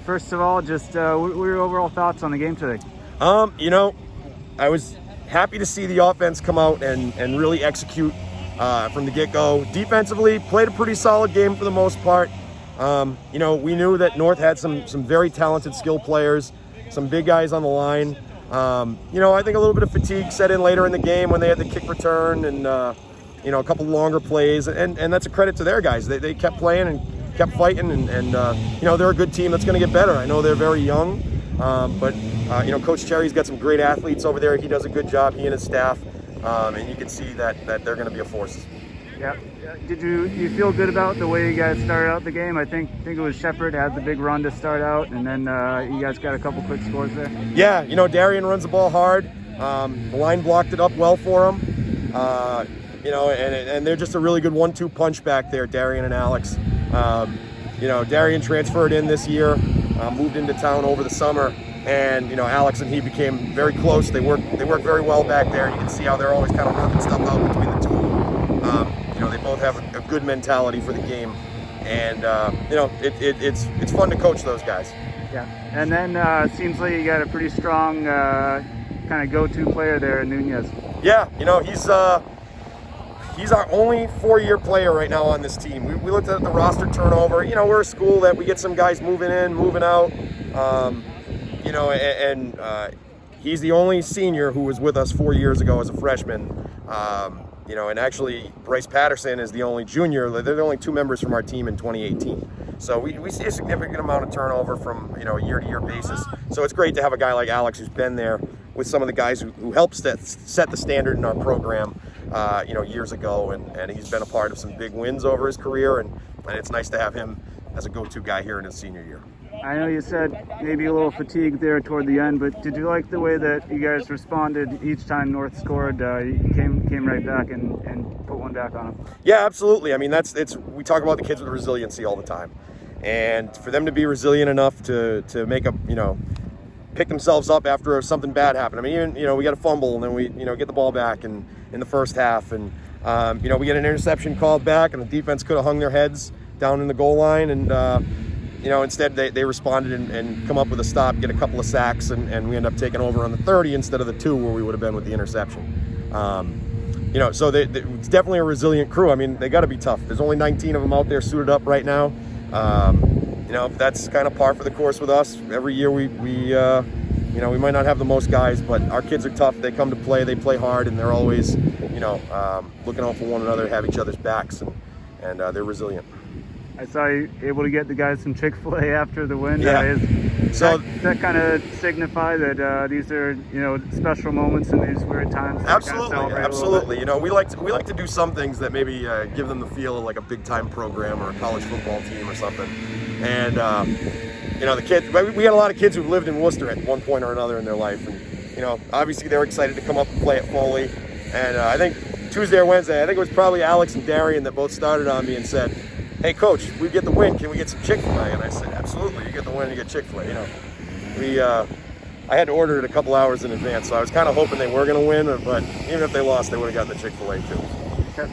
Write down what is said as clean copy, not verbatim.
first of all, just what were your overall thoughts on the game today? I was happy to see the offense come out and really execute from the get-go. Defensively, played a pretty solid game for the most part. We knew that North had some very talented skill players, some big guys on the line. I think a little bit of fatigue set in later in the game when they had the kick return and, a couple longer plays. And that's a credit to their guys. They kept playing and kept fighting. And they're a good team that's going to get better. I know they're very young. But Coach Cherry's got some great athletes over there. He does a good job, he and his staff. And you can see that they're going to be a force. Yeah. Did you feel good about the way you guys started out the game? I think it was Shepard had the big run to start out, and then you guys got a couple quick scores there. Yeah, Darian runs the ball hard. The line blocked it up well for him. And they're just a really good 1-2 punch back there, Darian and Alex. Darian transferred in this year, moved into town over the summer, and Alex and he became very close. They work very well back there. You can see how they're always kind of working stuff out between the two. They both have a good mentality for the game, and it's fun to coach those guys. Yeah, and then it seems like you got a pretty strong kind of go-to player there in Nunez. Yeah, he's our only 4-year player right now on this team. We looked at the roster turnover. We're a school that we get some guys moving in, moving out. He's the only senior who was with us 4 years ago as a freshman. And actually Bryce Patterson is the only junior. They're the only 2 members from our team in 2018. So we see a significant amount of turnover from a year-to-year basis. So it's great to have a guy like Alex who's been there with some of the guys who helped set the standard in our program years ago, and he's been a part of some big wins over his career, and it's nice to have him as a go-to guy here in his senior year. I know you said maybe a little fatigue there toward the end, but did you like the way that you guys responded each time North scored? You came right back and put one back on them. Yeah, absolutely. I mean, we talk about the kids with resiliency all the time, and for them to be resilient enough to make pick themselves up after something bad happened. I mean, even we got a fumble and then we get the ball back in the first half, and we get an interception called back, and the defense could have hung their heads down in the goal line, and instead they responded and come up with a stop, get a couple of sacks, and we end up taking over on the 30 instead of the 2 where we would have been with the interception. So it's definitely a resilient crew. I mean, they got to be tough. There's only 19 of them out there suited up right now. That's kind of par for the course with us. Every year we might not have the most guys, but our kids are tough. They come to play, they play hard, and they're always, looking out for one another, have each other's backs, and they're resilient. I saw you able to get the guys some Chick-fil-A after the win. Yeah. Does that kind of signify that these are special moments in these weird times? Absolutely. We like to do some things that maybe give them the feel of like a big time program or a college football team or something. And the kids, we had a lot of kids who've lived in Worcester at one point or another in their life, and obviously they're excited to come up and play at Foley. And I think Tuesday or Wednesday, I think it was probably Alex and Darian that both started on me and said, "Hey, Coach, we get the win. Can we get some Chick-fil-A?" And I said, "Absolutely. You get the win, you get Chick-fil-A." I had to order it a couple hours in advance, so I was kind of hoping they were going to win. But even if they lost, they would have gotten the Chick-fil-A too. Okay.